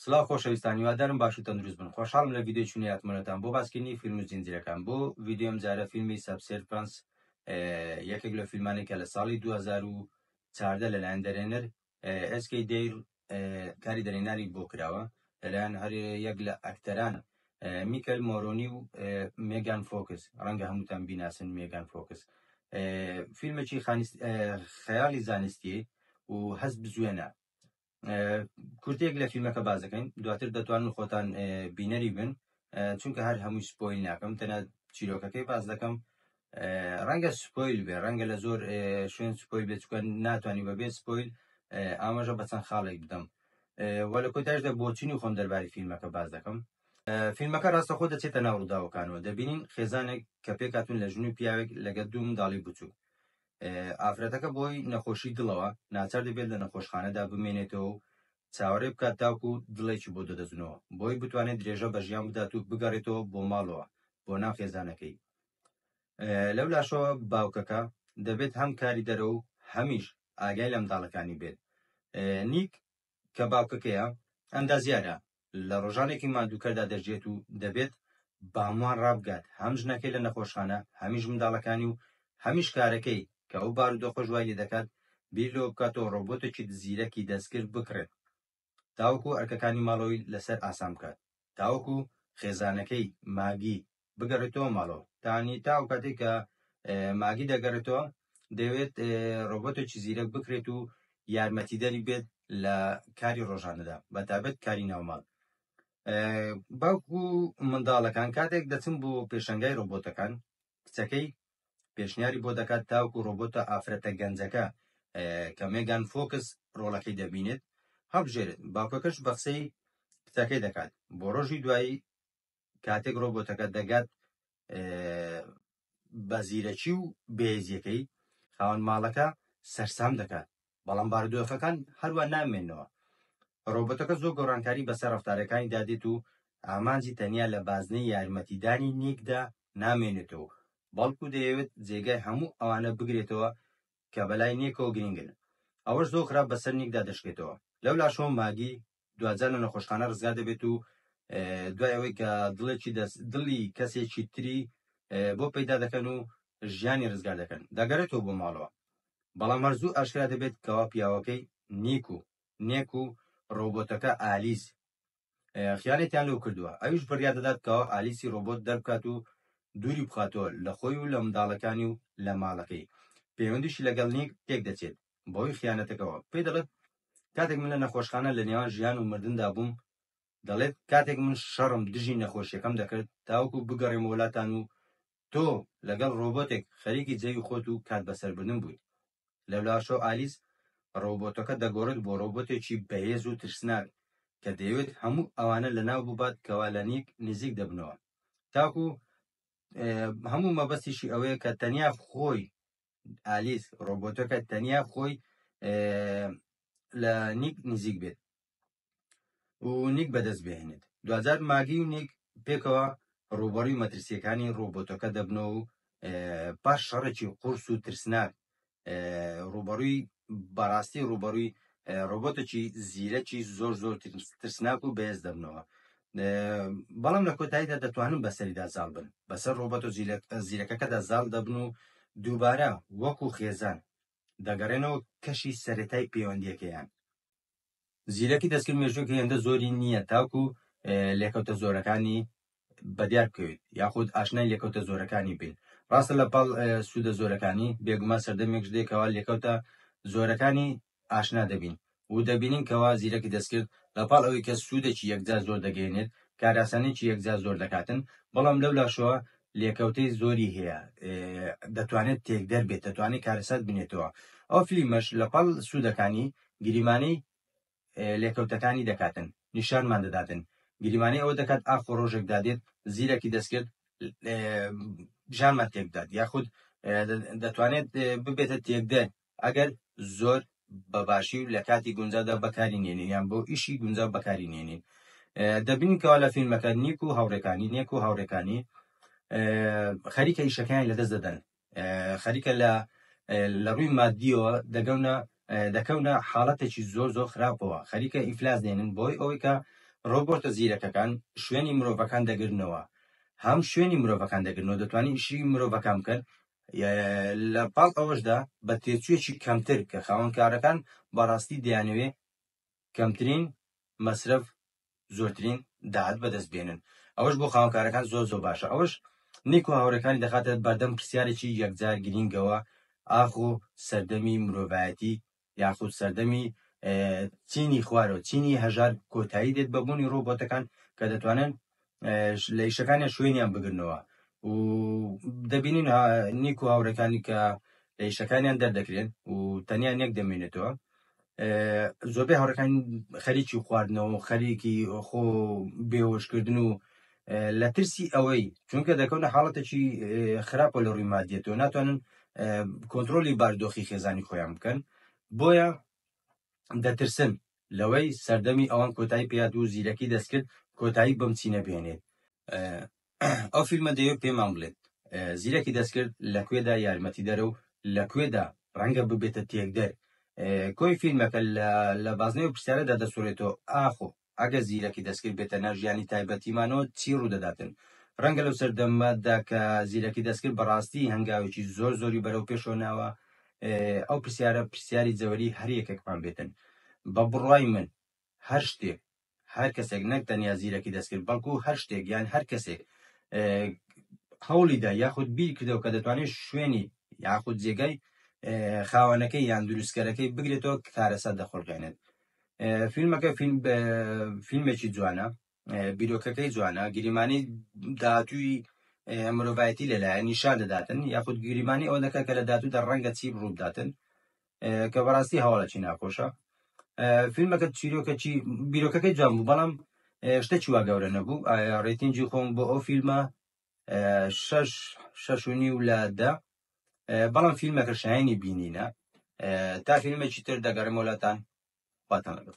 سڵاو خۆشەویستانی وادارم باش و تەندروست بن. خۆشحاڵم لە ڤیدیۆی هاتمەتان بۆ باسکردنی فیلم و زنجیرەکان. بۆ ڤیدیۆم جارە فیلمی سەبسێرپانس یەکێک لە فیلمانێکە لە ساڵی 2014 لەلایەن دەرێنەر ئەسکەی دەیر کاری دەرێنانی بۆ کراوە لەلایەن هەر یەک لە ئەکتەران میکەل مۆرۆنی و مێگان فۆکس. ڕەنگە هەمووتان بیناسن مێگان فۆکس. فیلمێکی خەیاڵی زانستی و هەست بزوێنە. کورتێک لە فیلمەکە باز دەکەین، دواتر دەتوانن خۆتان بینەری بن چونکە هەر هەمووی سپۆیل ناکەم، تەنها چیرۆکەکەی باز دەکەم. ڕەنگە سپۆیل بێ، ڕەنگە لە زۆر شوێن سپۆیل بێت چونکە ناتوانانی بەبێ سپۆیل ئاماژە بە چەند خاڵێک بدەم. وە لە کۆتایشدا بۆچین و خۆم دەرباری فیلمەکە باز دەکەم. فیلمەکە ڕاستەخۆ دەچێتە ناو ڕووداوەکانەوە. دەبینین خێزانێک کە پێکاتون لە ژن و پیاوێک لەگە دوو منداڵی بچوو. ئافرەتەکە بۆی نەخۆشی دڵەوە ناچار دەبێت لە نەخۆشخانەدا بمێنێتەوە و چاوەڕێ بکات تاوکو دڵێکی بۆ دەدەزنەوە، بۆی بتوانێت درێژە بە ژیان بدات و بگەڕێتەوە بۆ ماڵەوە بۆ ناو خێزانەکەی. لەو لاشەوە باوکەکە دەبێت هەم کاری دەرەوە و هەمیش ئاگای لە منداڵەکانی بێت. نیک کە باوکەکەیە ئەندازیارە لە ڕۆژانێکی ماندووکەدا دەژێت و دەبێت بامان ڕابگات هەم ژنەکەی لە نەخۆشخانە، هەمیش منداڵەکانی و هەمیش کارەکەی کە ئەو بارودۆخۆ ژوای لێ دەکات بیر لەوە بکاتەوە ڕۆبۆتێکی زیرەکی دەستکرد بکڕێت تاوەکو ئەرکەکانی ماڵەوەی لەسەر ئاسان بکات، تاوەکو خێزانەکەی ماگی بگەڕێتەوە ماڵەوە. تانی تاو کاتێک کە ماگی دەگەڕێتەوە دەوێت ڕۆبۆتێکی زیرەک بکرێت و یارمەتیدەری بێت لە کاری ڕۆژانەدا، بەتابەت کاری ناوماڵ. باوکو منداڵەکان کاتێک دەچن بۆ پێشەنگای ڕۆبۆتەکان، کچەکەی پێشنیاری بۆ دەکات تاوکو ڕۆبۆتە ئافرەتە گەنجەکە کە مێگان فۆکس ڕۆڵەکەی دەبینێت هەڵبژێرێت. باوکەکەش بە قسەی کچەکەی دەکات. بۆ ڕۆژی دوایی کاتێک ڕۆبۆتەکە دەگات بە زیرەکی و بێزیەکەی خاوەن ماڵەکە سەرسام دەکات، بەڵام بارودۆخەکان هەروە نامێنەوە. ڕۆبۆتەکە زۆر گۆڕانکاری بەسەر ڕەفتارەکانی دادێت و ئامانجی تەنیا لە بازنەی یارمەتیدانی نیکدا نامێنێتەوە، بەڵکو دەیەوێت جێگای هەموو ئەوانە بگرێتەوە کە بەلای نیکەوە گرنگن. ئەوەش زۆر خراپ بەسەر نیکدا دەشکێتەوە. لەو لاشۆ ماگی دوجار لە نەخۆشخانە ڕزگار دەبێت و دوای ئەوەی کە دڵی کەسێکی تری بۆ پەیدا دەکەن و ژیانی ڕزگار دەکەن دەگەڕێتەوە بۆ ماڵەوە. بەڵام هەرزوو ئاشکرا دەبێت کەوا پیاوەکەی نیک و ڕۆبۆتەکە ئالیز خیانەتیان لەو کردووە. ئەویش بڕیا دەدات کەوا ئالیسی ڕۆبۆت دەربکات و دووری بخاتەوە لە خۆی و لە منداڵەکانی و لە ماڵەکەی. پەیوەندیشی لەگەڵ نیک تێک دەچێت بۆی خیانەتەکەەوە. پێی دەڵێت کاتێک من لە نەخۆشخانە لە نێوان ژیان و مردندا بووم، دەڵێت کاتێک من شەڕم دژی نەخۆشیەکەم دەکرد تاوەکو بگەڕێم وڵاتان و تۆ لەگەڵ ڕۆبۆتێک خەریکی جێوی خۆت و کات بەسەربردن بوویت. لەو لاشۆ ئالیس ڕۆبۆتەکە دەگۆڕێت بۆ ڕۆبۆتێکی بەهێز و ترسناک کە دەیەوێت هەموو ئەوانە لەناو ببات کەوا لە نیک نزیک دەبنەوە. تاکو هەموو مەبەستیشی ئەوەیە کە تەنیا خۆی ئالیس ڕۆبۆتەکە تەنیا خۆی لە نیک نزیک بێت و نیک بەدەست بهێنێت. دوجار ماگی و نیک پێکەوە ڕوبەڕووی مەترسیەکانی ڕۆبۆتەکە دەبنەوە و پاش شەڕێکی قورس و ترسناک ڕوبەڕووی بەڕاستی ڕوبەڕووی ڕۆبۆتێکی زیرەکی زۆر ترسناک و بەهێز دەبنەوە. بەڵام لە کۆتاییدا دەتوانن بەسەریدا زاڵ بن، بەسەر ڕۆبۆت و زیرەکەکەدا زاڵ دەبن و دووبارە وەکو خێزان دەگەڕێنەوە کەشی سەرەتای پەیوەندیەکەیان. زیرەکی دەستکرد مێژووەکی هێندە زۆری نییە تاکو لێکەوتە زۆرەکانی بەدیار بکەوێت یاخود ئاشنای لێکەوتە زۆرەکانی بین. ڕاستە لە پاڵ سوودە زۆرەکانی بێگومان سەردەمێک دێکەوە لێکەوتە زۆرەکانی ئاشنا دەبین و دەبینین کەوا زیرەکی دەستکرد لە پاڵ ئەوەی کە سوودێکی یەکجار زۆر دەگەێنێت، کاراسانێکی یەکجار زۆر دەکاتن، بەڵام لەو لاشەوە لێکەوتەی زۆری هەیە، دەتوانێت تێکدەر بێت، دەتوانێت کارەسات بنێتەوە. ئەو فلیمەش لە پاڵ سوودەکانی گریمانەی لێکەوتەکانی دەکاتن، نیشانمان دەداتن. گریمانەی ئەوە دەکات ئاخۆ ڕۆژێک دادێت زیرەکی دەستکرد ژانمان تێکدات یاخود دەتوانێت ببێتە تێکدەر ئەگەر زۆر بەباشی و لە کاتی گونجادا بەکاری نێنین یان بۆ ئیشی گونجا بەکاری نێنین. دەبینین کەوا لە فیلمەکە نیک و هاوڕێکانی خەریکە ئیشەکانی لەدەست دەدەن، خەریکە لە ڕووی مادیەوە دەکەونە حاڵەتێکی زۆر خراپەوە، خەریکە ئیفلاس دێنن بۆی ئەوەی کە ڕۆبۆتە زیرەکەکان شوێنی مرۆڤەکان دەگرنەوە هەم شوێنی مرۆڤەکان دەگرنەوە دەتوانین ئیشی مرۆڤەکان بکەن لە پاڵ ئەوەشدا بە تێچوویەکی کەمتر کە خاوەنکارەکان بەڕاستی دەیانەوێ کەمترین مەسرف زۆرترین داهات بەدەست بێنن ئەوەش بۆ خاوەنکارەکان زۆر باشە ئەوەش نیک و هاوڕێکانی دەخاتە بەردەم پرسیارێکی یەکجار گرینگەوە ئاخۆ سەردەمی مرۆڤایەتی یاخود سەردەمی چینی خوارەوە چینی هەژار کۆتایی دێت بە بوونی ڕۆبۆتەکان کە دەتوانن لە ئیشەکانیان شوێنیان بگرنەوە و دەبینین نیک و هاوڕێکانی کە لە ئیشەکانیان دەردەکرێن و تەنیا نێک دەمێنێتەوە زۆربەی هاوڕەکان خەریکی خواردنەوە و خەریکی خۆ بێهۆشکردن و لە ترسی ئەوەی چونکە دەکەونە حاڵەتێکی خراپە لە ڕووی مادیەتەوە ناتوانن کۆنتڕۆلی بارودۆخی خێزانی خۆیان بکەن بۆیە دەترسن لەوەی سەردەمی ئەوان کۆتایی پێات و زیرەکی دەستکرد کۆتایی بەم چینە بێنێت ئەو فیلمە دەیەوێت پێمان بڵێت زیرەکی دەستکرد لەکوێدا یارمەتی دەرە و لەکوێدا ڕەنگە ببێتە تێکدەر کۆی فیلمەکە لە بازنەوەی پرسیارەدا دەسوڕێتەوە ئاخۆ ئەگە زیرەکی دەستکرد بێتە ناژیانی تایبەتیمانەوە چی ڕوودەداتن ڕەنگە لەو سەردەمەدا کە زیرەکی دەستکرد بەڕاستی هەنگاوێکی زۆری بەرەو پێشۆناوە ئەو پرسیاری جەوەری هەر یەکێکمان بێتن بە بڕوای من هەر شتێک هەر کەسێک نەک تەنیا زیرەکی دەستکرد بەڵکو هەر شتێک یان هەر کەسێک هەوڵیدا یاخود بیر کردەوە کە دەتوانێت شوێنی یاخود جێگای خاوەنەکەی یان دروستکەرەکەی بگرێتەوە کارەسەر دەخۆڵگەێنێت فیلمەکە فیلمێکی جوانە بیرۆکەکەی جوانە گریمانی داهاتووی مرۆڤایەتی لەلایەن نیشان دەداتن یاخود گریمانی ئەوە دەکات کە لە داهاتوودا ڕەنگە چی ڕوو بداتن کە بەڕاستی هەواڵەکی ناخۆشە فیلمەکە بیرۆکەکەی جوان بوو بەڵام شتێکی وا گەورە نەبوو ڕێتینجی خۆم بۆ ئەو فیلمە 6.5 لە 10 بەڵام فیلمەکە شایانی بینینە تا فیلمێکی تر دەگەڕێمەوە لاتان خواتان لەگەڵ